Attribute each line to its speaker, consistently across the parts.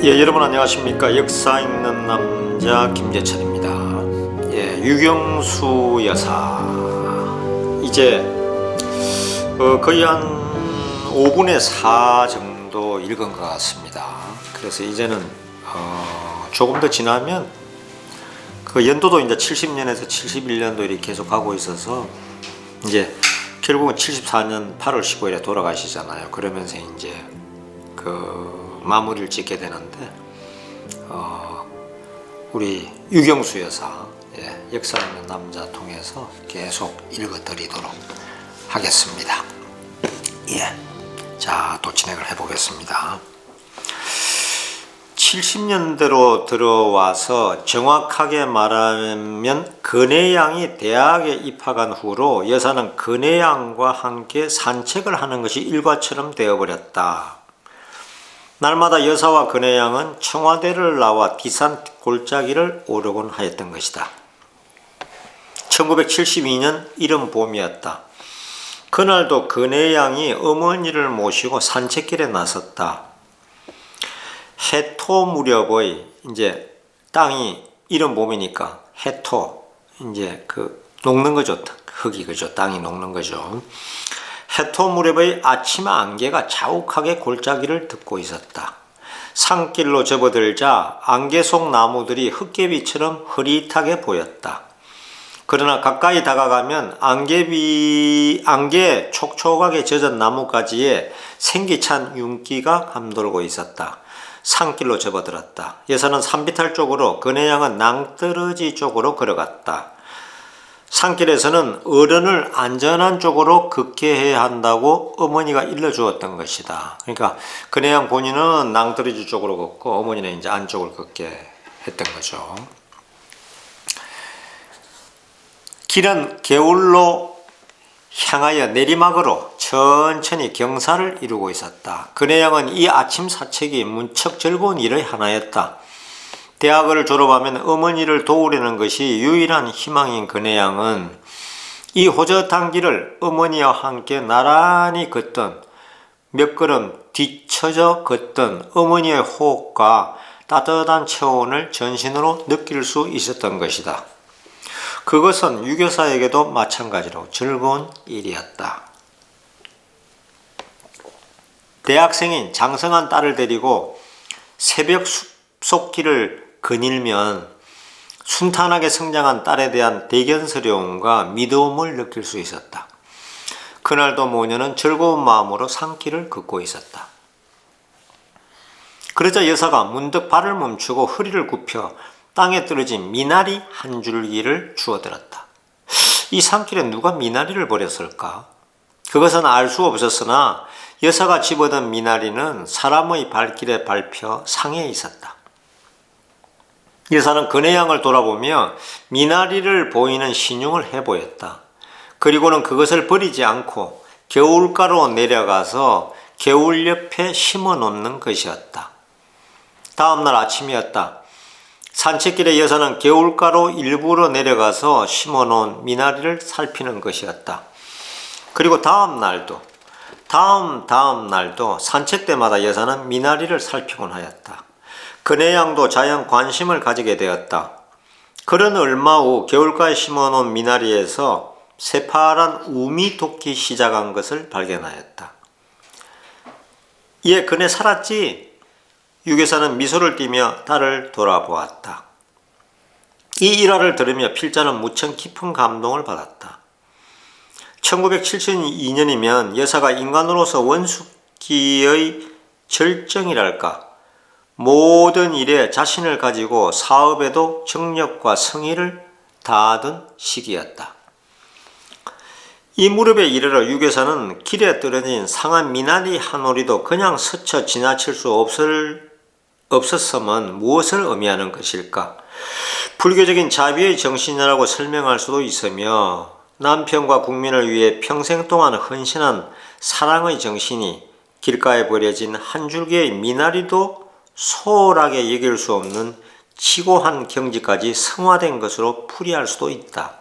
Speaker 1: 예, 여러분 안녕하십니까. 역사 있는 남자 김재철입니다. 예, 유경수 여사 이제 거의 한 5분의 4 정도 읽은 것 같습니다. 그래서 이제는 조금 더 지나면 그 연도도 이제 70년에서 71년도 이렇게 계속 가고 있어서 이제 결국은 74년 8월 15일에 돌아가시잖아요. 그러면서 이제 마무리를 짓게 되는데 우리 유경수 여사 역사 있는 남자 통해서 계속 읽어드리도록 하겠습니다. 자, 또 진행을 해보겠습니다. 70년대로 들어와서 정확하게 말하면 근혜양이 대학에 입학한 후로 여사는 근혜양과 함께 산책을 하는 것이 일과처럼 되어버렸다. 날마다 여사와 근혜양은 청와대를 나와 디산 골짜기를 오르곤 하였던 것이다. 1972년 이른 봄이었다. 그날도 근혜양이 어머니를 모시고 산책길에 나섰다. 해토 무렵의 이제 땅이 이른 봄이니까 해토 이제 녹는 거죠. 흙이 그죠. 땅이 녹는 거죠. 해토 무렵의 아침 안개가 자욱하게 골짜기를 덮고 있었다. 산길로 접어들자 안개 속 나무들이 흙개비처럼 흐릿하게 보였다. 그러나 가까이 다가가면 안개에 촉촉하게 젖은 나뭇가지에 생기찬 윤기가 감돌고 있었다. 산길로 접어들었다. 여사는 산비탈 쪽으로, 근혜양은 낭떠러지 쪽으로 걸어갔다. 산길에서는 어른을 안전한 쪽으로 걷게 한다고 어머니가 일러주었던 것이다. 그러니까 근혜양 본인은 낭떠러지 쪽으로 걷고 어머니는 이제 안쪽을 걷게 했던 거죠. 길은 개울로 향하여 내리막으로 천천히 경사를 이루고 있었다. 근혜양은 이 아침 사책이 문척 즐거운 일의 하나였다. 대학을 졸업하면 어머니를 도우려는 것이 유일한 희망인 근혜양은 이 호젓한 길을 어머니와 함께 나란히 걷던, 몇 걸음 뒤처져 걷던 어머니의 호흡과 따뜻한 체온을 전신으로 느낄 수 있었던 것이다. 그것은 유교사에게도 마찬가지로 즐거운 일이었다. 대학생인 장성한 딸을 데리고 새벽 숲속길을 거닐면 순탄하게 성장한 딸에 대한 대견스러움과 믿음을 느낄 수 있었다. 그날도 모녀는 즐거운 마음으로 산길을 걷고 있었다. 그러자 여사가 문득 발을 멈추고 허리를 굽혀 땅에 떨어진 미나리 한 줄기를 주워들었다. 이 산길에 누가 미나리를 버렸을까? 그것은 알 수 없었으나 여사가 집어든 미나리는 사람의 발길에 밟혀 상해 있었다. 여사는 근혜양을 돌아보며 미나리를 보이는 신용을 해보였다. 그리고는 그것을 버리지 않고 겨울가로 내려가서 겨울 옆에 심어 놓는 것이었다. 다음날 아침이었다. 산책길에 여사는 겨울가로 일부러 내려가서 심어 놓은 미나리를 살피는 것이었다. 그리고 다음 날도 산책 때마다 여사는 미나리를 살피곤 하였다. 근혜양도 자연 관심을 가지게 되었다. 그런 얼마 후 겨울가에 심어놓은 미나리에서 새파란 우미 돋기 시작한 것을 발견하였다. 얘 그네 살았지? 유교사는 미소를 띠며 딸을 돌아보았다. 이 일화를 들으며 필자는 무척 깊은 감동을 받았다. 1972년이면 여사가 인간으로서 원숙기의 절정이랄까, 모든 일에 자신을 가지고 사업에도 정력과 성의를 다하던 시기였다. 이 무렵에 이르러 유교사는 길에 떨어진 상한 미나리 한 오리도 그냥 스쳐 지나칠 수 없었음은 무엇을 의미하는 것일까? 불교적인 자비의 정신이라고 설명할 수도 있으며 남편과 국민을 위해 평생 동안 헌신한 사랑의 정신이 길가에 버려진 한 줄기의 미나리도 소홀하게 여길 수 없는 지고한 경지까지 성화된 것으로 풀이할 수도 있다.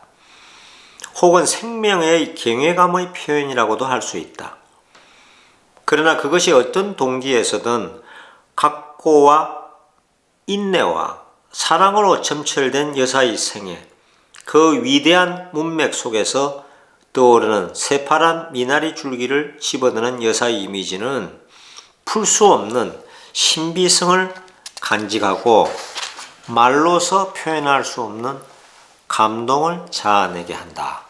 Speaker 1: 혹은 생명의 경외감의 표현이라고도 할 수 있다. 그러나 그것이 어떤 동기에서든 각고와 인내와 사랑으로 점철된 여사의 생애, 그 위대한 문맥 속에서 떠오르는 새파란 미나리 줄기를 집어드는 여사의 이미지는 풀 수 없는 신비성을 간직하고 말로서 표현할 수 없는 감동을 자아내게 한다.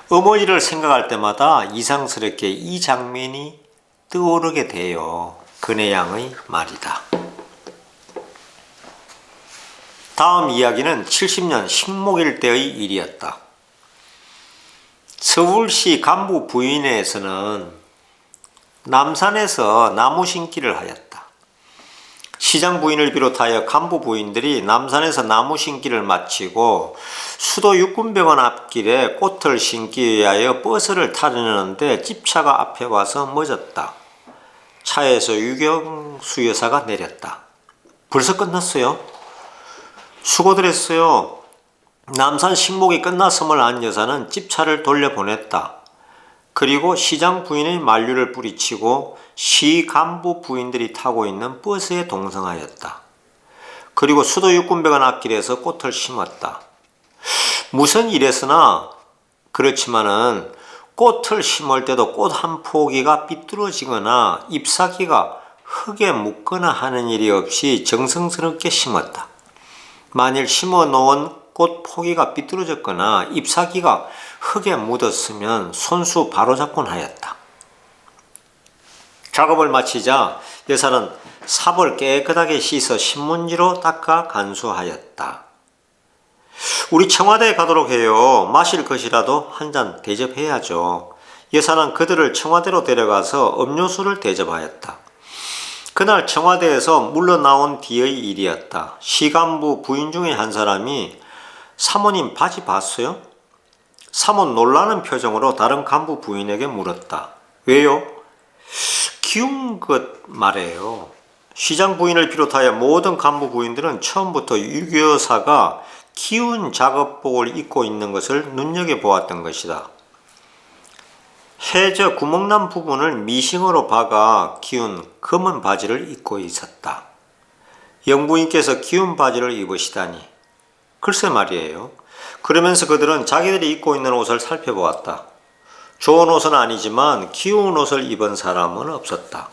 Speaker 1: 어머니를 생각할 때마다 이상스럽게 이 장면이 떠오르게 돼요. 근혜양의 말이다. 다음 이야기는 70년 식목일 때의 일이었다. 서울시 간부 부인회에서는 남산에서 나무 심기를 하였다. 시장 부인을 비롯하여 간부 부인들이 남산에서 나무 심기를 마치고 수도 육군병원 앞길에 꽃을 심기 위하여 버스를 타려는데 집차가 앞에 와서 멎었다. 차에서 유경수 여사가 내렸다. 벌써 끝났어요? 수고들 했어요. 남산 식목이 끝났음을 안 여사는 집차를 돌려보냈다. 그리고 시장 부인의 만류를 뿌리치고 시 간부 부인들이 타고 있는 버스에 동성하였다. 그리고 수도 육군병원 앞길에서 꽃을 심었다. 무슨 일에서나 그렇지만은 꽃을 심을 때도 꽃 한 포기가 삐뚤어지거나 잎사귀가 흙에 묻거나 하는 일이 없이 정성스럽게 심었다. 만일 심어 놓은 꽃 포기가 삐뚤어졌거나 잎사귀가 흙에 묻었으면 손수 바로잡곤 하였다. 작업을 마치자 여사는 삽을 깨끗하게 씻어 신문지로 닦아 간수하였다. 우리 청와대에 가도록 해요. 마실 것이라도 한 잔 대접해야죠. 여사는 그들을 청와대로 데려가서 음료수를 대접하였다. 그날 청와대에서 물러나온 뒤의 일이었다. 시간부 부인 중에 한 사람이 사모님 바지 봤어요? 사모 놀라는 표정으로 다른 간부 부인에게 물었다. 왜요? 기운 것 말이에요. 시장 부인을 비롯하여 모든 간부 부인들은 처음부터 유 여사가 기운 작업복을 입고 있는 것을 눈여겨보았던 것이다. 해저 구멍난 부분을 미싱으로 박아 기운 검은 바지를 입고 있었다. 영부인께서 기운 바지를 입으시다니. 글쎄 말이에요. 그러면서 그들은 자기들이 입고 있는 옷을 살펴보았다. 좋은 옷은 아니지만 귀여운 옷을 입은 사람은 없었다.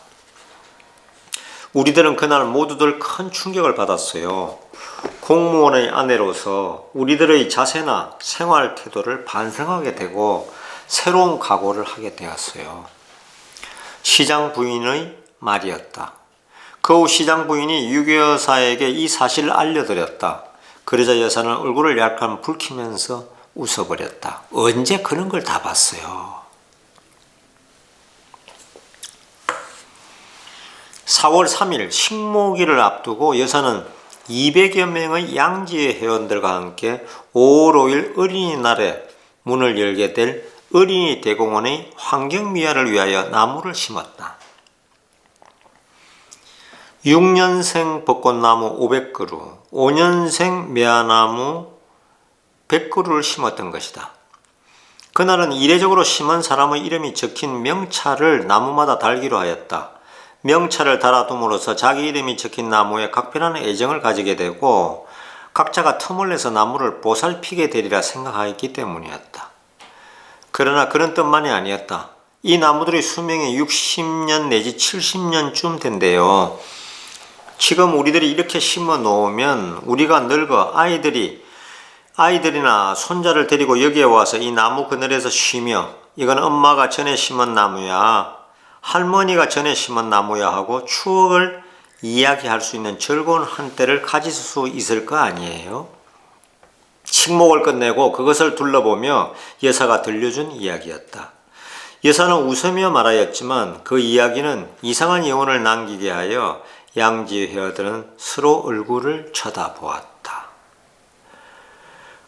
Speaker 1: 우리들은 그날 모두들 큰 충격을 받았어요. 공무원의 아내로서 우리들의 자세나 생활 태도를 반성하게 되고 새로운 각오를 하게 되었어요. 시장 부인의 말이었다. 그 후 시장 부인이 유 여사에게 이 사실을 알려드렸다. 그러자 여사는 얼굴을 약간 붉히면서 웃어버렸다. 언제 그런 걸 다 봤어요. 4월 3일 식목일을 앞두고 여사는 200여 명의 양지회 회원들과 함께 5월 5일 어린이날에 문을 열게 될 어린이 대공원의 환경미화를 위하여 나무를 심었다. 6년생 벚꽃나무 500그루, 5년생 매화나무 100그루를 심었던 것이다. 그날은 이례적으로 심은 사람의 이름이 적힌 명찰을 나무마다 달기로 하였다. 명찰을 달아둠으로써 자기 이름이 적힌 나무에 각별한 애정을 가지게 되고 각자가 틈을 내서 나무를 보살피게 되리라 생각하였기 때문이었다. 그러나 그런 뜻만이 아니었다. 이 나무들의 수명이 60년 내지 70년쯤 된대요. 지금 우리들이 이렇게 심어 놓으면 우리가 늙어 아이들이나 손자를 데리고 여기에 와서 이 나무 그늘에서 쉬며 이건 엄마가 전에 심은 나무야, 할머니가 전에 심은 나무야 하고 추억을 이야기할 수 있는 즐거운 한때를 가질 수 있을 거 아니에요? 식목을 끝내고 그것을 둘러보며 여사가 들려준 이야기였다. 여사는 웃으며 말하였지만 그 이야기는 이상한 여운을 남기게 하여 양지 회원들은 서로 얼굴을 쳐다보았다.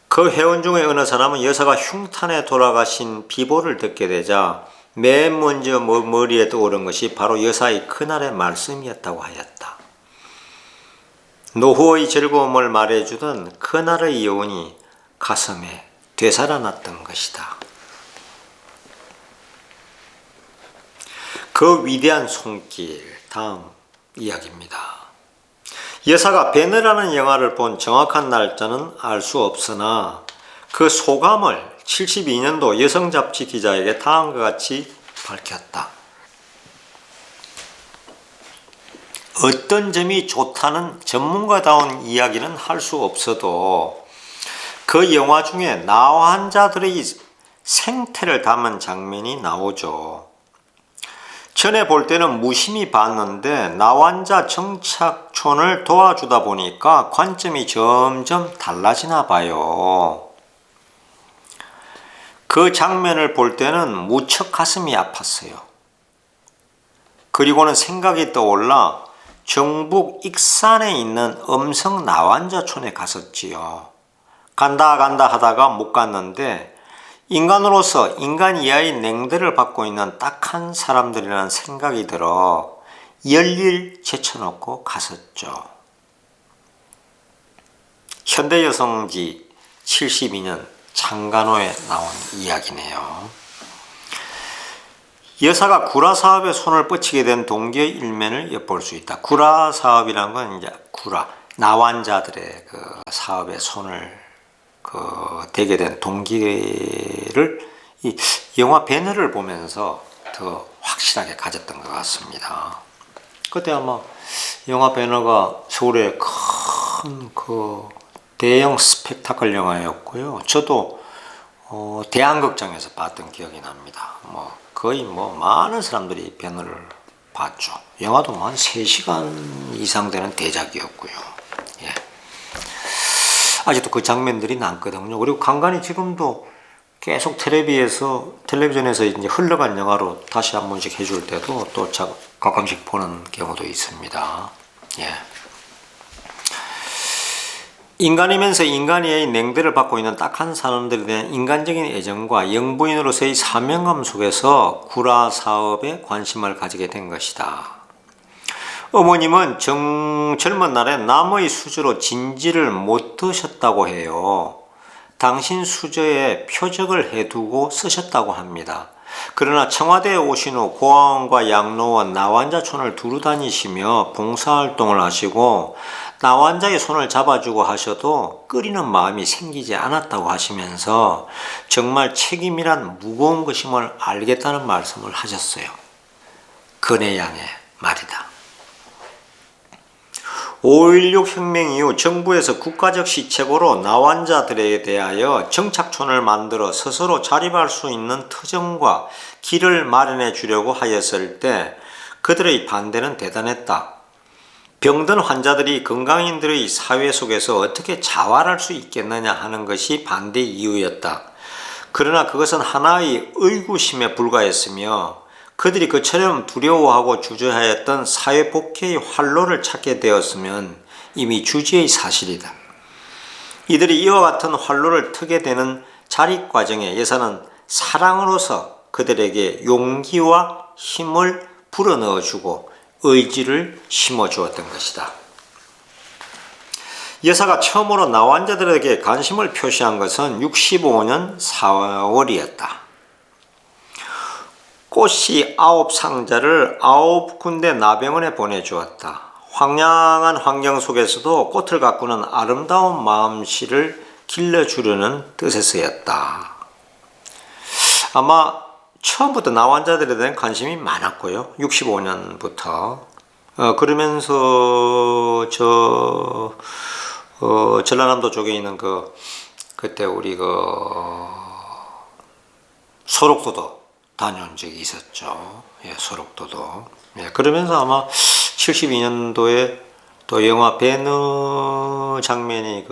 Speaker 1: 그 회원 중에 어느 사람은 여사가 흉탄에 돌아가신 비보를 듣게 되자 맨 먼저 머리에 떠오른 것이 바로 여사의 그날의 말씀이었다고 하였다. 노후의 즐거움을 말해주던 그날의 여운이 가슴에 되살아났던 것이다. 그 위대한 손길, 다음 이야기입니다. 여사가 베너라는 영화를 본 정확한 날짜는 알 수 없으나 그 소감을 72년도 여성 잡지 기자에게 다음과 같이 밝혔다. 어떤 점이 좋다는 전문가다운 이야기는 할 수 없어도 그 영화 중에 나환자들의 생태를 담은 장면이 나오죠. 전에 볼 때는 무심히 봤는데 나환자 정착촌을 도와주다 보니까 관점이 점점 달라지나 봐요. 그 장면을 볼 때는 무척 가슴이 아팠어요. 그리고는 생각이 떠올라 경북 익산에 있는 음성 나환자촌에 갔었지요. 간다 하다가 못 갔는데 인간으로서 인간 이하의 냉대를 받고 있는 딱한 사람들이라는 생각이 들어 열일 제쳐놓고 갔었죠. 현대여성지 72년 창간호에 나온 이야기네요. 여사가 구라 사업에 손을 뻗치게 된 동기의 일면을 엿볼 수 있다. 구라 사업이란 건 이제 나환자들의 그 사업에 손을 대게 된 동기를 이 영화 배너를 보면서 더 확실하게 가졌던 것 같습니다. 그때 아마 영화 배너가 서울의 큰 대형 스펙타클 영화였고요. 저도 대한극장에서 봤던 기억이 납니다. 거의 많은 사람들이 배너를 봤죠. 영화도 한 3시간 이상 되는 대작이었고요. 예. 아직도 그 장면들이 남거든요. 그리고 간간히 지금도 계속 텔레비전에서 이제 흘러간 영화로 다시 한 번씩 해줄 때도 또 가끔씩 보는 경우도 있습니다. 예. 인간이면서 인간의 냉대를 받고 있는 딱한 사람들에 대한 인간적인 애정과 영부인으로서의 사명감 속에서 구라 사업에 관심을 가지게 된 것이다. 어머님은 젊은 날에 나무의 수저로 진지를 못 드셨다고 해요. 당신 수저에 표적을 해두고 쓰셨다고 합니다. 그러나 청와대에 오신 후 고아원과 양로원, 나환자촌을 두루 다니시며 봉사활동을 하시고 나환자의 손을 잡아주고 하셔도 끓이는 마음이 생기지 않았다고 하시면서 정말 책임이란 무거운 것임을 알겠다는 말씀을 하셨어요. 근혜양의 말이다. 5.16 혁명 이후 정부에서 국가적 시책으로 나환자들에 대하여 정착촌을 만들어 스스로 자립할 수 있는 터전과 길을 마련해 주려고 하였을 때 그들의 반대는 대단했다. 병든 환자들이 건강인들의 사회 속에서 어떻게 자활할 수 있겠느냐 하는 것이 반대 이유였다. 그러나 그것은 하나의 의구심에 불과했으며 그들이 그처럼 두려워하고 주저하였던 사회복귀의 활로를 찾게 되었으면 이미 주지의 사실이다. 이들이 이와 같은 활로를 트게 되는 자립 과정에 여사는 사랑으로서 그들에게 용기와 힘을 불어넣어주고 의지를 심어주었던 것이다. 여사가 처음으로 나환자들에게 관심을 표시한 것은 65년 4월이었다. 꽃씨 9상자를 9군데 나병원에 보내주었다. 황량한 환경 속에서도 꽃을 가꾸는 아름다운 마음씨를 길러주려는 뜻에서였다. 아마 처음부터 나환자들에 대한 관심이 많았고요. 65년부터. 그러면서 전라남도 쪽에 있는 그때 우리 소록도도 다녀온 적이 있었죠. 예, 소록도도. 예, 그러면서 아마 72년도에 또 영화 배너 장면이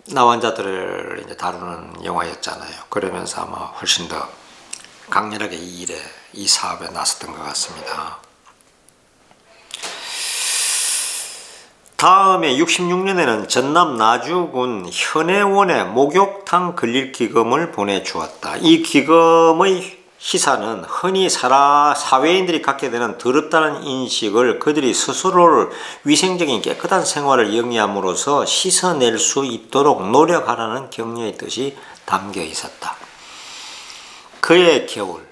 Speaker 1: 나환자들을 이제 다루는 영화였잖아요. 그러면서 아마 훨씬 더 강렬하게 이 사업에 나섰던 것 같습니다. 다음에 66년에는 전남 나주군 현해원에 목욕탕 건립 기금을 보내주었다. 이 기금의 희사는 흔히 사회인들이 갖게 되는 더럽다는 인식을 그들이 스스로를 위생적인 깨끗한 생활을 영위함으로써 씻어낼 수 있도록 노력하라는 격려의 뜻이 담겨 있었다. 그해 겨울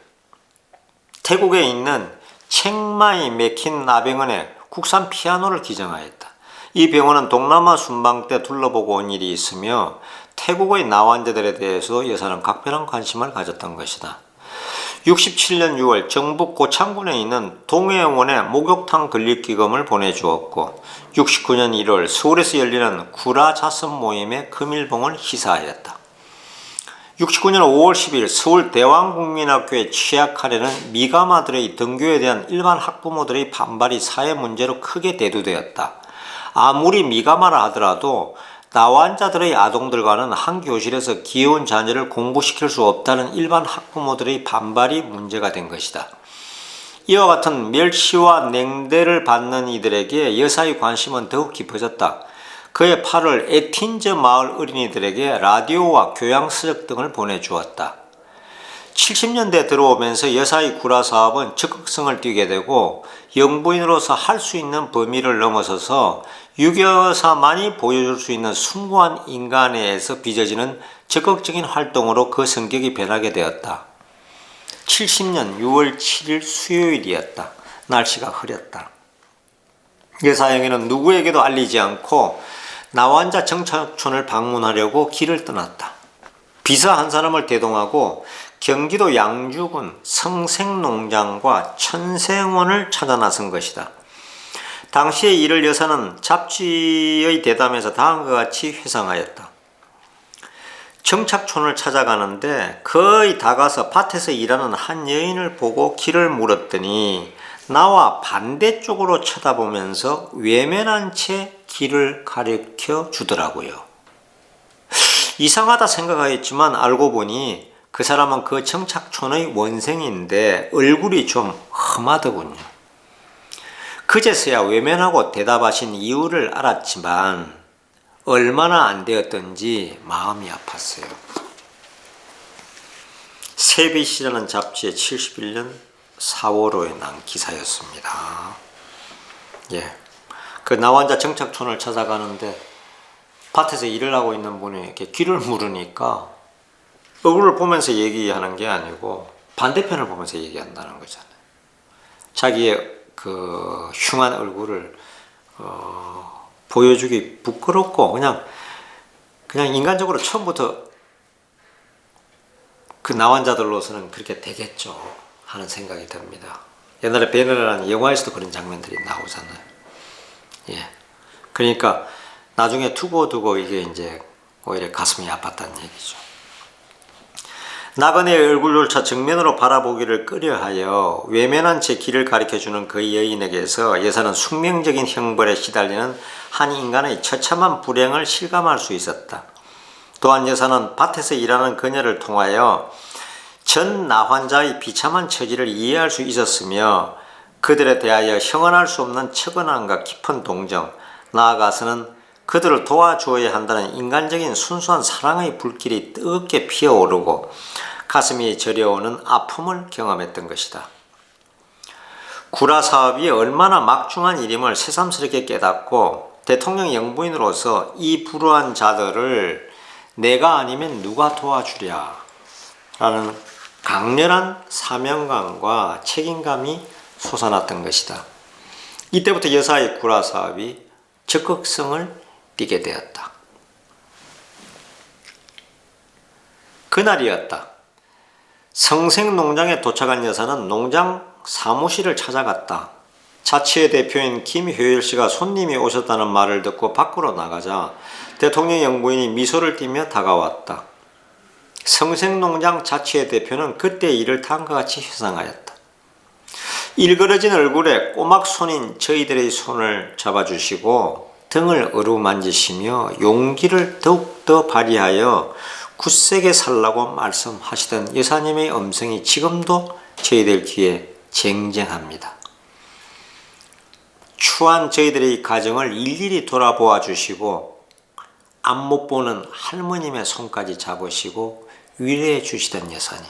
Speaker 1: 태국에 있는 챈마이 맥힌 나병원에 국산 피아노를 기증하였다. 이 병원은 동남아 순방 때 둘러보고 온 일이 있으며 태국의 나환자들에 대해서도 여사는 각별한 관심을 가졌던 것이다. 67년 6월 정북 고창군에 있는 동해원에 목욕탕 건립기금을 보내주었고 69년 1월 서울에서 열리는 구라자선 모임의 금일봉을 희사하였다. 69년 5월 10일 서울 대왕국민학교에 취약하려는 미가마들의 등교에 대한 일반 학부모들의 반발이 사회 문제로 크게 대두되었다. 아무리 미가마라 하더라도 나환자들의 아동들과는 한 교실에서 귀여운 자녀를 공부시킬 수 없다는 일반 학부모들의 반발이 문제가 된 것이다. 이와 같은 멸시와 냉대를 받는 이들에게 여사의 관심은 더욱 깊어졌다. 그의 8월 에틴즈 마을 어린이들에게 라디오와 교양서적 등을 보내주었다. 70년대 들어오면서 여사의 구라 사업은 적극성을 띠게 되고 영부인으로서 할 수 있는 범위를 넘어서서 유교사만이 보여줄 수 있는 숭고한 인간애에서 빚어지는 적극적인 활동으로 그 성격이 변하게 되었다. 70년 6월 7일 수요일이었다. 날씨가 흐렸다. 여사영애는 누구에게도 알리지 않고 나환자 정착촌을 방문하려고 길을 떠났다. 비서 한 사람을 대동하고 경기도 양주군 성생농장과 천생원을 찾아 나선 것이다. 당시의 일을 여사는 잡지의 대담에서 다음과 같이 회상하였다. 정착촌을 찾아가는데 거의 다 가서 밭에서 일하는 한 여인을 보고 길을 물었더니 나와 반대쪽으로 쳐다보면서 외면한 채 길을 가르쳐 주더라고요. 이상하다 생각하였지만 알고 보니 그 사람은 그 정착촌의 원생인데 얼굴이 좀 험하더군요. 그제서야 외면하고 대답하신 이유를 알았지만 얼마나 안 되었던지 마음이 아팠어요. 세빛이라는 잡지에 71년 4월호에 난 기사였습니다. 그 나환자 정착촌을 찾아가는데 밭에서 일을 하고 있는 분이 이렇게 길을 물으니까 얼굴을 보면서 얘기하는 게 아니고 반대편을 보면서 얘기한다는 거잖아요. 자기의 그 흉한 얼굴을 보여주기 부끄럽고 그냥 인간적으로 처음부터 그 나환자들로서는 그렇게 되겠죠 하는 생각이 듭니다. 옛날에 베네라는 영화에서도 그런 장면들이 나오잖아요. 그러니까 나중에 두고 이게 이제 오히려 가슴이 아팠다는 얘기죠. 나그네의 얼굴조차 정면으로 바라보기를 꺼려하여 외면한 채 길을 가리켜주는 그 여인에게서 여사는 숙명적인 형벌에 시달리는 한 인간의 처참한 불행을 실감할 수 있었다. 또한 여사는 밭에서 일하는 그녀를 통하여 전 나환자의 비참한 처지를 이해할 수 있었으며 그들에 대하여 형언할 수 없는 척언함과 깊은 동정, 나아가서는 그들을 도와주어야 한다는 인간적인 순수한 사랑의 불길이 뜨겁게 피어오르고 가슴이 저려오는 아픔을 경험했던 것이다. 구라 사업이 얼마나 막중한 일임을 새삼스럽게 깨닫고 대통령 영부인으로서 이 불우한 자들을 내가 아니면 누가 도와주랴 라는 강렬한 사명감과 책임감이 솟아났던 것이다. 이때부터 여사의 구라 사업이 적극성을 띠게 되었다. 그날이었다. 성생농장에 도착한 여사는 농장 사무실을 찾아갔다. 자치회 대표인 김효일 씨가 손님이 오셨다는 말을 듣고 밖으로 나가자 대통령 영부인이 미소를 띠며 다가왔다. 성생농장 자치회 대표는 그때 일을 다음과 같이 회상하였다. 일그러진 얼굴에 꼬막 손인 저희들의 손을 잡아주시고 등을 어루만지시며 용기를 더욱더 발휘하여 굳세게 살라고 말씀하시던 여사님의 음성이 지금도 저희들 귀에 쟁쟁합니다. 추한 저희들의 가정을 일일이 돌아보아 주시고 앞 못 보는 할머님의 손까지 잡으시고 위로해 주시던 여사님.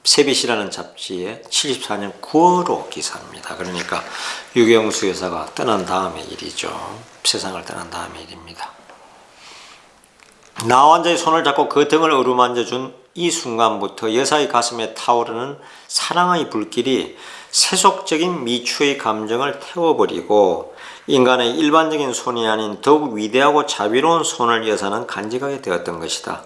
Speaker 1: 세빛이라는 잡지에 74년 9월호 기사입니다. 그러니까 유경수 여사가 떠난 다음의 일이죠. 세상을 떠난 다음의 일입니다. 나환자의 손을 잡고 그 등을 어루만져준 이 순간부터 여사의 가슴에 타오르는 사랑의 불길이 세속적인 미추의 감정을 태워버리고 인간의 일반적인 손이 아닌 더욱 위대하고 자비로운 손을 여사는 간직하게 되었던 것이다.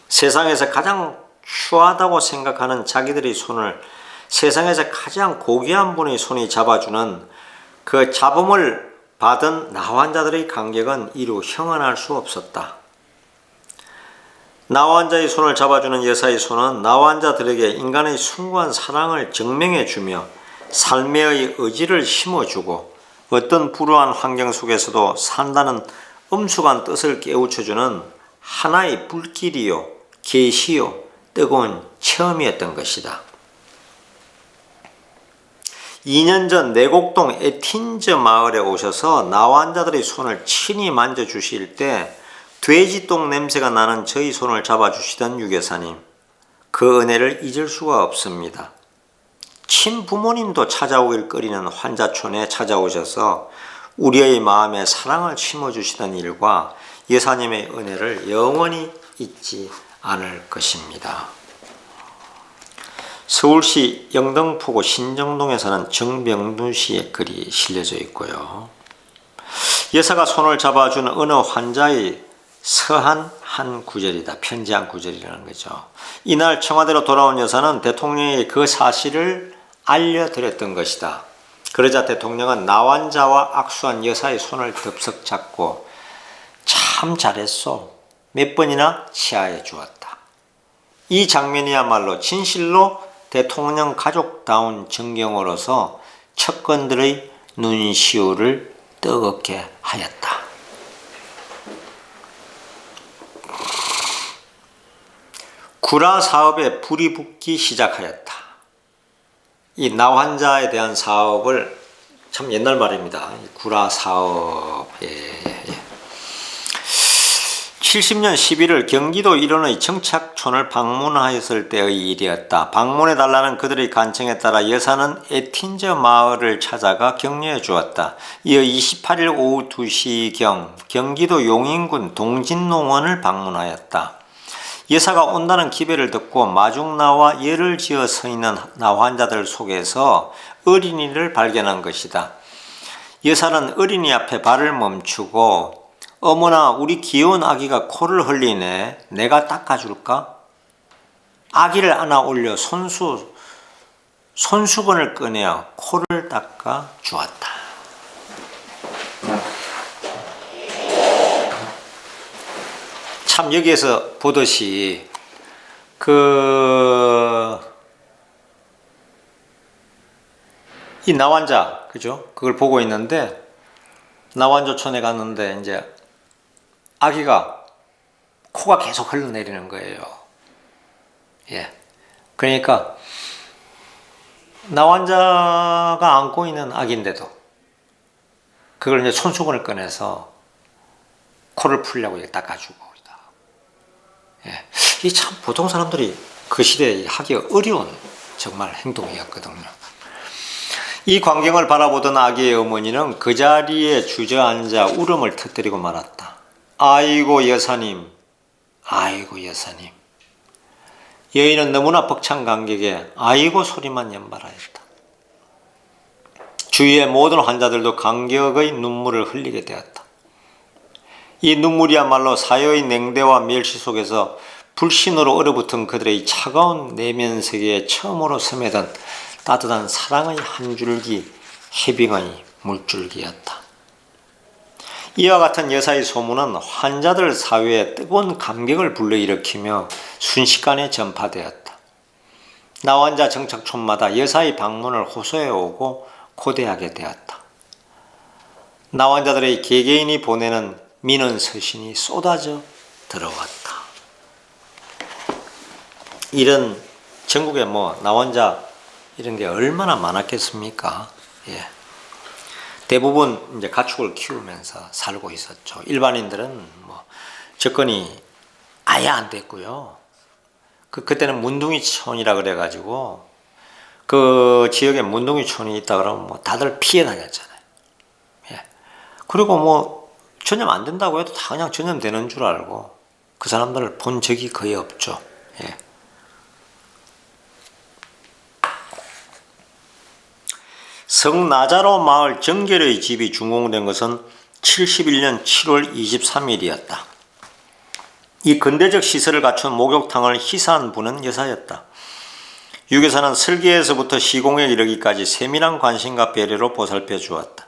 Speaker 1: 세상에서 가장 추하다고 생각하는 자기들의 손을 세상에서 가장 고귀한 분의 손이 잡아주는 그 잡음을 받은 나환자들의 감격은 이루 형언할 수 없었다. 나환자의 손을 잡아주는 여사의 손은 나환자들에게 인간의 숭고한 사랑을 증명해주며 삶의 의지를 심어주고 어떤 불우한 환경 속에서도 산다는 엄숙한 뜻을 깨우쳐주는 하나의 불길이요, 계시요, 뜨거운 체험이었던 것이다. 2년 전 내곡동 에틴저 마을에 오셔서 나환자들의 손을 친히 만져주실 때 돼지똥 냄새가 나는 저희 손을 잡아주시던 유교사님, 그 은혜를 잊을 수가 없습니다. 친부모님도 찾아오길 꺼리는 환자촌에 찾아오셔서 우리의 마음에 사랑을 심어주시던 일과 여사님의 은혜를 영원히 잊지 않을 것입니다. 서울시 영등포구 신정동에 사는 정병두 씨의 글이 실려져 있고요. 여사가 손을 잡아준 어느 환자의 서한 한 구절이다. 편지 한 구절이라는 거죠. 이날 청와대로 돌아온 여사는 대통령에게 그 사실을 알려드렸던 것이다. 그러자 대통령은 나환자와 악수한 여사의 손을 덥석 잡고 참 잘했소. 몇 번이나 치하해 주었다. 이 장면이야말로 진실로 대통령 가족다운 정경으로서 척건들의 눈시울을 뜨겁게 하였다. 구라 사업에 불이 붙기 시작하였다. 이 나환자에 대한 사업을 참 옛날 말입니다. 구라 사업에 70년 11월 경기도 일원의 정착촌을 방문하였을 때의 일이었다. 방문해달라는 그들의 간청에 따라 여사는 에틴저 마을을 찾아가 격려해 주었다. 이어 28일 오후 2시경 경기도 용인군 동진농원을 방문하였다. 여사가 온다는 기배를 듣고 마중 나와 예를 지어 서 있는 나환자들 속에서 어린이를 발견한 것이다. 여사는 어린이 앞에 발을 멈추고 어머나 우리 귀여운 아기가 코를 흘리네. 내가 닦아줄까? 아기를 안아 올려 손수건을 꺼내어 코를 닦아 주었다. 참 여기에서 보듯이 이 나환자 그죠? 그걸 보고 있는데 나환자촌에 갔는데 이제 아기가 코가 계속 흘러내리는 거예요. 예. 그러니까 나환자가 안고 있는 아기인데도 그걸 이제 손수건을 꺼내서 코를 풀려고 닦아주고. 예. 이 참 보통 사람들이 그 시대에 하기 어려운 정말 행동이었거든요. 이 광경을 바라보던 아기의 어머니는 그 자리에 주저앉아 울음을 터뜨리고 말았다. 아이고 여사님, 아이고 여사님. 여인은 너무나 벅찬 감격에 아이고 소리만 연발하였다. 주위의 모든 환자들도 감격의 눈물을 흘리게 되었다. 이 눈물이야말로 사회의 냉대와 멸시 속에서 불신으로 얼어붙은 그들의 차가운 내면 세계에 처음으로 스며든 따뜻한 사랑의 한 줄기, 해빙의 물줄기였다. 이와 같은 여사의 소문은 환자들 사회에 뜨거운 감격을 불러일으키며 순식간에 전파되었다. 나환자 정착촌마다 여사의 방문을 호소해오고 고대하게 되었다. 나환자들의 개개인이 보내는 민원 서신이 쏟아져 들어왔다. 이런 전국에 나환자 이런 게 얼마나 많았겠습니까? 예. 대부분 이제 가축을 키우면서 살고 있었죠. 일반인들은 접근이 아예 안 됐고요. 그때는 문둥이촌이라 그래가지고 그 지역에 문둥이촌이 있다 그러면 다들 피해 다녔잖아요. 예. 그리고 전염 안 된다고 해도 다 그냥 전염되는 줄 알고 그 사람들을 본 적이 거의 없죠. 예. 성나자로 마을 정결의 집이 준공된 것은 71년 7월 23일이었다. 이 근대적 시설을 갖춘 목욕탕을 희사한 분은 여사였다. 유 여사는 설계에서부터 시공에 이르기까지 세밀한 관심과 배려로 보살펴 주었다.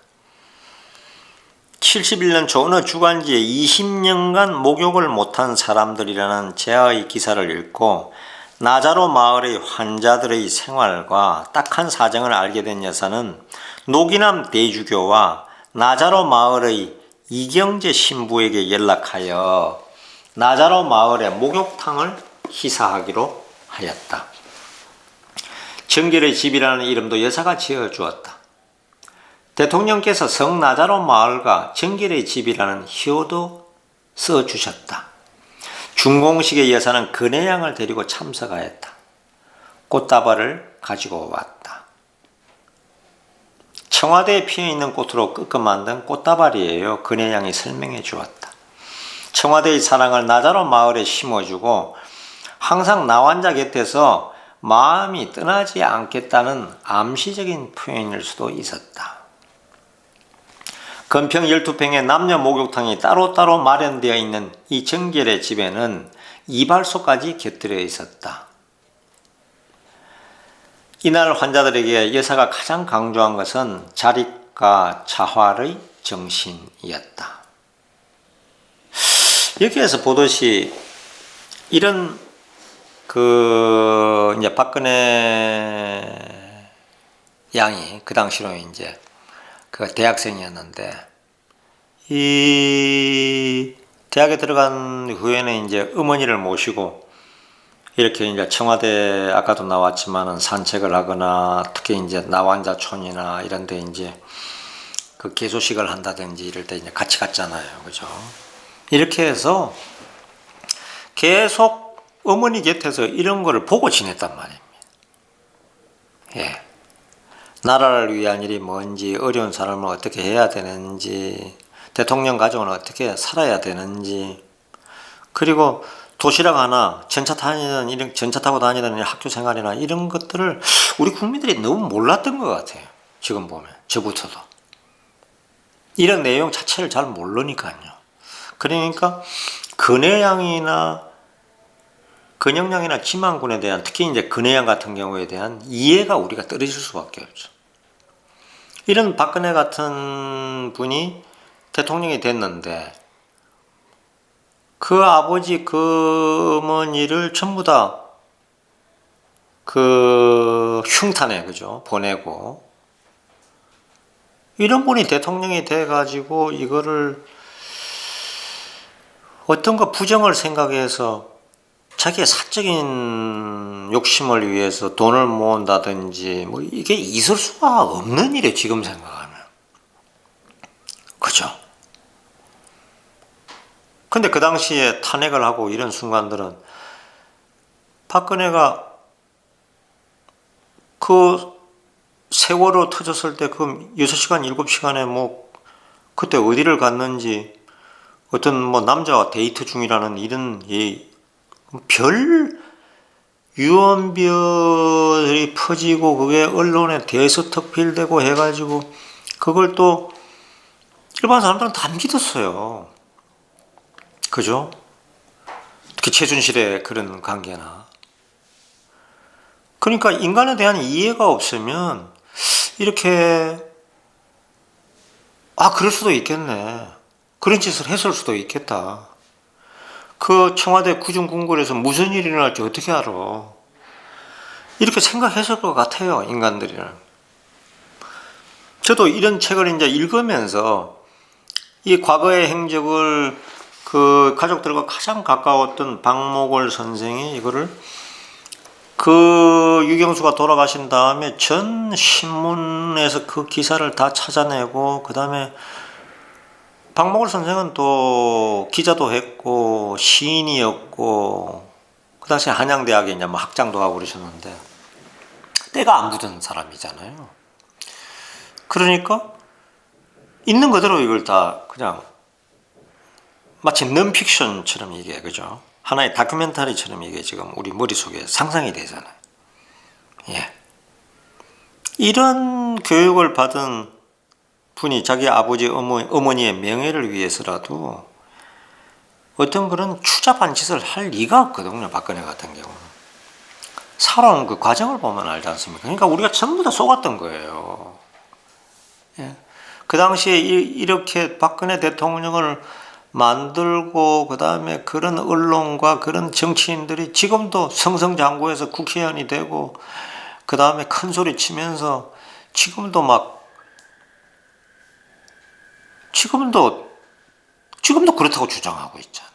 Speaker 1: 71년 초 어느 주간지에 20년간 목욕을 못한 사람들이라는 제아의 기사를 읽고 나자로 마을의 환자들의 생활과 딱한 사정을 알게 된 여사는 노기남 대주교와 나자로 마을의 이경재 신부에게 연락하여 나자로 마을의 목욕탕을 희사하기로 하였다. 정결의 집이라는 이름도 여사가 지어주었다. 대통령께서 성나자로 마을과 정결의 집이라는 희호도 써주셨다. 준공식에 여사는 근혜양을 데리고 참석하였다. 꽃다발을 가지고 왔다. 청와대에 피어있는 꽃으로 끄끄 만든 꽃다발이에요. 근혜양이 설명해 주었다. 청와대의 사랑을 나자로 마을에 심어주고 항상 나환자 곁에서 마음이 떠나지 않겠다는 암시적인 표현일 수도 있었다. 건평 12평의 남녀 목욕탕이 따로따로 마련되어 있는 이 정결의 집에는 이발소까지 곁들여 있었다. 이날 환자들에게 여사가 가장 강조한 것은 자립과 자활의 정신이었다. 여기에서 보듯이 이런 이제 박근혜 양이 그 당시로 이제 그 대학생이었는데 이 대학에 들어간 후에는 이제 어머니를 모시고 이렇게 이제 청와대 아까도 나왔지만은 산책을 하거나 특히 이제 나환자촌이나 이런 데 이제 그 개소식을 한다든지 이럴 때 이제 같이 갔잖아요. 그죠? 이렇게 해서 계속 어머니 곁에서 이런 거를 보고 지냈단 말입니다. 예. 나라를 위한 일이 뭔지, 어려운 사람을 어떻게 해야 되는지, 대통령 가족은 어떻게 살아야 되는지, 그리고 도시락 하나, 전차 타고 다니던 학교 생활이나 이런 것들을 우리 국민들이 너무 몰랐던 것 같아요. 지금 보면, 저부터도. 이런 내용 자체를 잘 모르니까요. 그러니까, 근영양이나 지만군에 대한, 특히 이제 근혜양 같은 경우에 대한 이해가 우리가 떨어질 수밖에 없죠. 이런 박근혜 같은 분이 대통령이 됐는데 그 아버지 그 어머니를 전부 다 그 흉탄에 그죠 보내고 이런 분이 대통령이 돼가지고 이거를 어떤가 부정을 생각해서 자기의 사적인 욕심을 위해서 돈을 모은다든지 뭐 이게 있을 수가 없는 일이에요. 지금 생각하면. 그죠? 근데 그 당시에 탄핵을 하고 이런 순간들은 박근혜가 그 세월호 터졌을 때 그 6시간 7시간에 뭐 그때 어디를 갔는지 어떤 뭐 남자와 데이트 중이라는 이런 별 유언비어들이 퍼지고 그게 언론에 대서특필되고 해가지고 그걸 또 일반 사람들은 다 믿었어요. 그죠? 특히 최순실의 그런 관계나. 그러니까 인간에 대한 이해가 없으면 이렇게 그럴 수도 있겠네. 그런 짓을 했을 수도 있겠다. 그 청와대 구중궁궐에서 무슨 일이 일어날지 어떻게 알아? 이렇게 생각했을 것 같아요, 인간들이는. 저도 이런 책을 이제 읽으면서 이 과거의 행적을 그 가족들과 가장 가까웠던 박목월 선생이 이거를 그 유경수가 돌아가신 다음에 전 신문에서 그 기사를 다 찾아내고 그 다음에 박목월 선생은 또 기자도 했고 시인이었고 그 당시 한양대학에 이제 뭐 학장도 하고 그러셨는데 때가 안 묻은 사람이잖아요. 그러니까 있는 그대로 이걸 다 그냥 마치 넌픽션처럼 이게 그죠? 하나의 다큐멘터리처럼 이게 지금 우리 머릿속에 상상이 되잖아요. 예. 이런 교육을 받은 분이 자기 아버지 어머니의 명예를 위해서라도 어떤 그런 추잡한 짓을 할 리가 없거든요. 박근혜 같은 경우는. 살아온 그 과정을 보면 알지 않습니까? 그러니까 우리가 전부 다 속았던 거예요. 예. 그 당시에 이렇게 박근혜 대통령을 만들고 그 다음에 그런 언론과 그런 정치인들이 지금도 승승장구해서 국회의원이 되고 그 다음에 큰 소리 치면서 지금도 그렇다고 주장하고 있잖아요.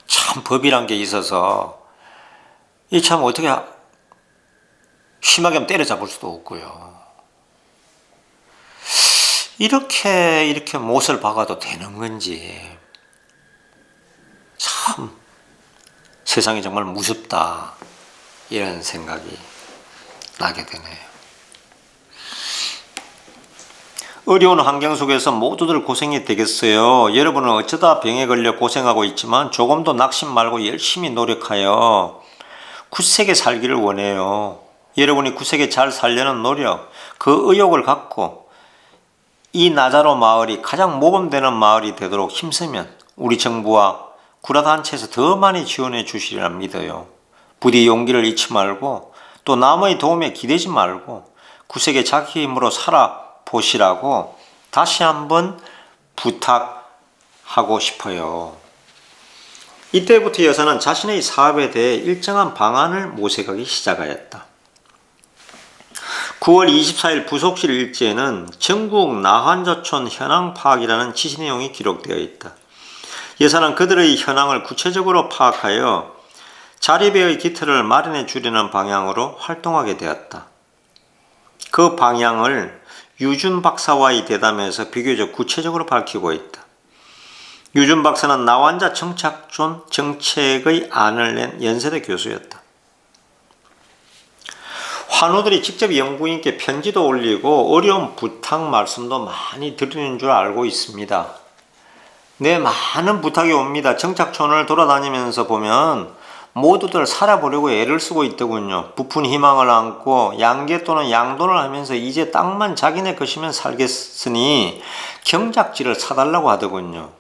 Speaker 1: 참 법이란 게 있어서 이 참 어떻게 심하게 하면 때려잡을 수도 없고요. 이렇게 못을 박아도 되는 건지 참 세상이 정말 무섭다 이런 생각이 나게 되네요. 어려운 환경 속에서 모두들 고생이 되겠어요. 여러분은 어쩌다 병에 걸려 고생하고 있지만 조금도 낙심 말고 열심히 노력하여 굳세게 살기를 원해요. 여러분이 굳세게 잘 살려는 노력, 그 의욕을 갖고 이 나자로 마을이 가장 모범되는 마을이 되도록 힘쓰면 우리 정부와 구라단체에서 더 많이 지원해 주시리라 믿어요. 부디 용기를 잃지 말고 또 남의 도움에 기대지 말고 굳세게 자기 힘으로 살아보시라고 다시 한번 부탁하고 싶어요. 이때부터 여사는 자신의 사업에 대해 일정한 방안을 모색하기 시작하였다. 9월 24일 부속실 일지에는 전국 나환자촌 현황 파악이라는 지시 내용이 기록되어 있다. 여사는 그들의 현황을 구체적으로 파악하여 자립의 기틀을 마련해 주려는 방향으로 활동하게 되었다. 그 방향을 유준 박사와의 대담에서 비교적 구체적으로 밝히고 있다. 유준 박사는 나환자 정착촌 정책의 안을 낸 연세대 교수였다. 환우들이 직접 영부인께 편지도 올리고 어려운 부탁 말씀도 많이 드리는 줄 알고 있습니다. 네, 많은 부탁이 옵니다. 정착촌을 돌아다니면서 보면 모두들 살아보려고 애를 쓰고 있더군요. 부푼 희망을 안고 양계 또는 양돈을 하면서 이제 땅만 자기네 것이면 살겠으니 경작지를 사달라고 하더군요.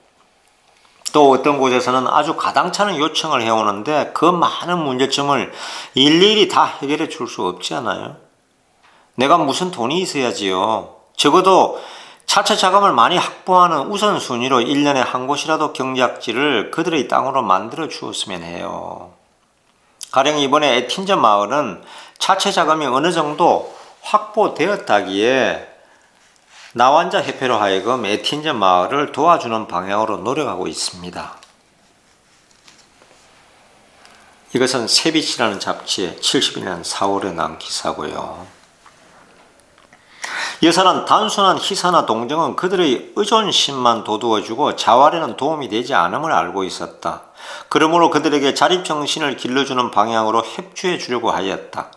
Speaker 1: 또 어떤 곳에서는 아주 가당찮은 요청을 해오는데 그 많은 문제점을 일일이 다 해결해 줄 수 없지 않아요? 내가 무슨 돈이 있어야지요. 적어도 자체 자금을 많이 확보하는 우선순위로 1년에 한 곳이라도 경작지를 그들의 땅으로 만들어 주었으면 해요. 가령 이번에 에틴저 마을은 자체 자금이 어느 정도 확보되었다기에 나환자 협회로 하여금 에틴저 마을을 도와주는 방향으로 노력하고 있습니다. 이것은 세빛이라는 잡지에 71년 4월에 난 기사고요. 여사는 단순한 희사나 동정은 그들의 의존심만 돋우어주고 자활에는 도움이 되지 않음을 알고 있었다. 그러므로 그들에게 자립정신을 길러주는 방향으로 협조해 주려고 하였다.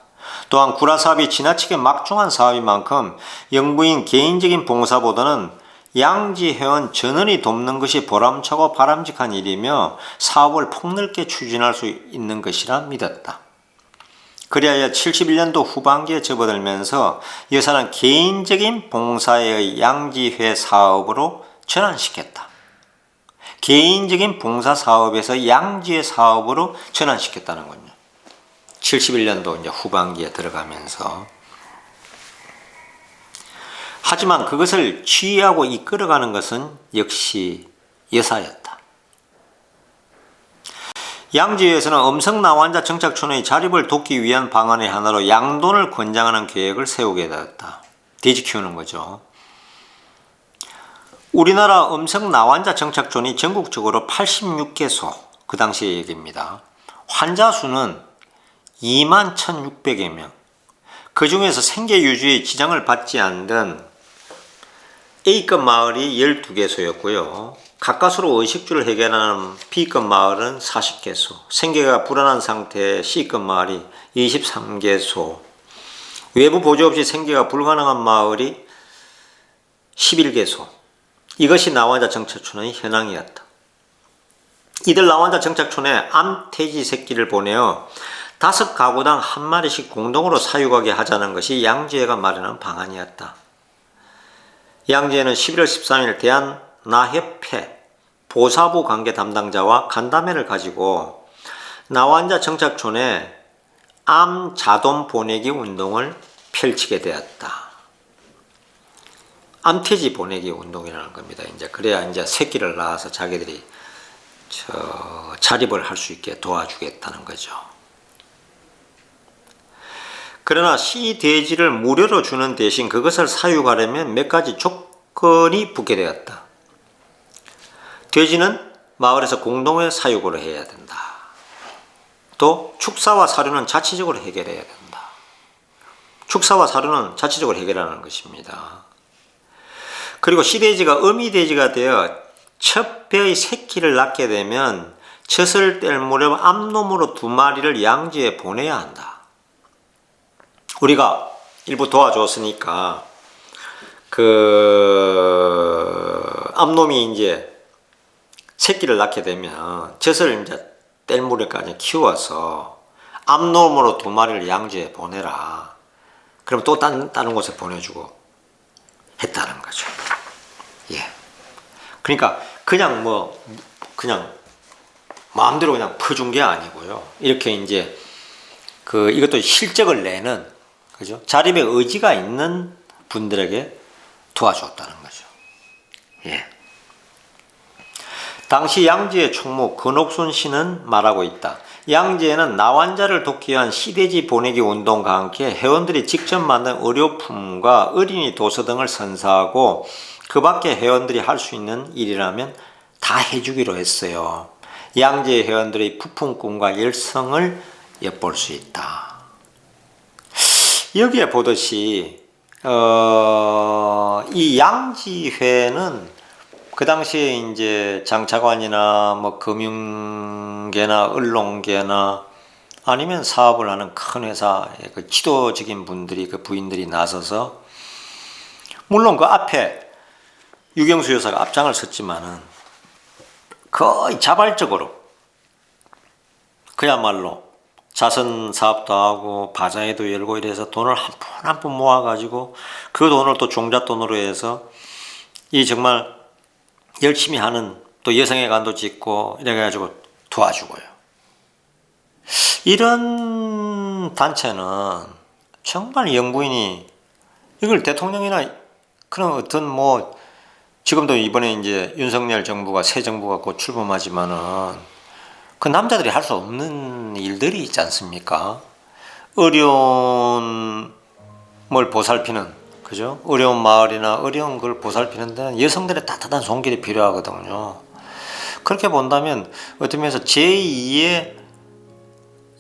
Speaker 1: 또한 구라사업이 지나치게 막중한 사업인 만큼 영부인 개인적인 봉사보다는 양지회원 전원이 돕는 것이 보람차고 바람직한 일이며 사업을 폭넓게 추진할 수 있는 것이라 믿었다. 그리하여 71년도 후반기에 접어들면서 여사는 개인적인 봉사의 양지회 사업으로 전환시켰다. 개인적인 봉사 사업에서 양지회 사업으로 전환시켰다는 거죠. 71년도 이제 후반기에 들어가면서. 하지만 그것을 지휘하고 이끌어가는 것은 역시 여사였다. 양지회에서는 음성나환자 정착촌의 자립을 돕기 위한 방안의 하나로 양돈을 권장하는 계획을 세우게 되었다. 돼지 키우는 거죠. 우리나라 음성나환자 정착촌이 전국적으로 86개소, 그 당시의 얘기입니다. 환자 수는 21,600여 명. 그 중에서 생계 유지의 지장을 받지 않던 A급 마을이 12개소였고요. 가까스로 의식주를 해결하는 B급 마을은 40개소, 생계가 불안한 상태의 C급 마을이 23개소, 외부 보조 없이 생계가 불가능한 마을이 11개소. 이것이 나환자 정착촌의 현황이었다. 이들 나환자 정착촌에 암, 태지 새끼를 보내어 5가구당 한 마리씩 공동으로 사육하게 하자는 것이 양지회가 마련한 방안이었다. 양지회는 11월 13일 대한나협회 보사부 관계 담당자와 간담회를 가지고 나환자 정착촌에 암 자돈 보내기 운동을 펼치게 되었다. 암퇴지 보내기 운동이라는 겁니다. 이제 그래야 이제 새끼를 낳아서 자기들이 자립을 할 수 있게 도와주겠다는 거죠. 그러나 시돼지를 무료로 주는 대신 그것을 사육하려면 몇 가지 조건이 붙게 되었다. 돼지는 마을에서 공동의 사육으로 해야 된다. 또 축사와 사료는 자체적으로 해결해야 된다. 축사와 사료는 자체적으로 해결하는 것입니다. 그리고 시돼지가 어미돼지가 되어 첫 배의 새끼를 낳게 되면 젖을 뗄 무렵 암놈으로 2마리를 양지에 보내야 한다. 우리가 일부 도와줬으니까 암놈이 이제 새끼를 낳게 되면 젖을 이제 뗄 무렵까지 키워서 암놈으로 2마리를 양지에 보내라. 그럼 또 다른 곳에 보내주고 했다는 거죠. 예. 그러니까 그냥 마음대로 그냥 퍼준 게 아니고요. 이렇게 이제 이것도 실적을 내는, 그죠? 자립의 의지가 있는 분들에게 도와줬다는 거죠. 예. 당시 양지의 총무 근옥순 씨는 말하고 있다. 양지에는 나환자를 돕기 위한 시돼지 보내기 운동과 함께 회원들이 직접 만든 의료품과 어린이 도서 등을 선사하고 그 밖에 회원들이 할 수 있는 일이라면 다 해주기로 했어요. 양지의 회원들의 부푼 꿈과 열성을 엿볼 수 있다. 여기에 보듯이 이 양지회는 그 당시에 이제 장차관이나 뭐 금융계나 언론계나 아니면 사업을 하는 큰 회사의 그 지도적인 분들이, 그 부인들이 나서서, 물론 그 앞에 유경수 여사가 앞장을 섰지만은 거의 자발적으로 그야말로 자선 사업도 하고 바자회도 열고 이래서 돈을 한 푼 한 푼 모아가지고 그 돈을 또 종잣돈으로 해서 이 정말 열심히 하는, 또 여성의 간도 짓고 이래가지고 도와주고요. 이런 단체는 정말 영부인이 이걸 대통령이나 그런 어떤 지금도 이번에 이제 윤석열 정부가, 새 정부가 곧 출범하지만은 그 남자들이 할 수 없는 일들이 있지 않습니까? 어려운 뭘 보살피는, 그죠? 어려운 마을이나 어려운 걸 보살피는 데는 여성들의 따뜻한 손길이 필요하거든요. 그렇게 본다면 어떤 면에서 제2의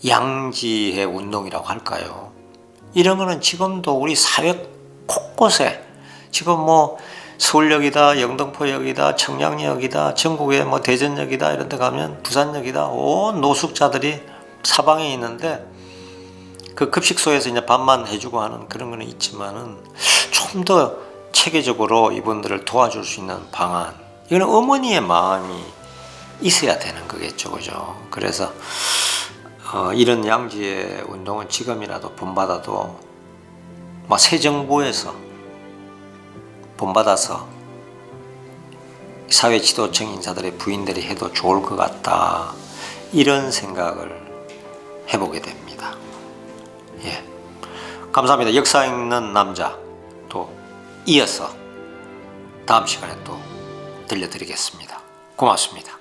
Speaker 1: 양지회 운동이라고 할까요? 이런 거는 지금도 우리 사회 곳곳에, 지금 서울역이다, 영등포역이다, 청량역이다, 전국에 대전역이다 이런 데 가면, 부산역이다, 온 노숙자들이 사방에 있는데 그 급식소에서 이제 밥만 해주고 하는 그런 거는 있지만은 좀 더 체계적으로 이분들을 도와줄 수 있는 방안, 이거는 어머니의 마음이 있어야 되는 거겠죠, 그죠? 그래서 이런 양지의 운동은 지금이라도 본받아도 새 정부에서 본받아서 사회 지도층 인사들의 부인들이 해도 좋을 것 같다, 이런 생각을 해보게 됩니다. 예, 감사합니다. 역사 있는 남자 또 이어서 다음 시간에 또 들려드리겠습니다. 고맙습니다.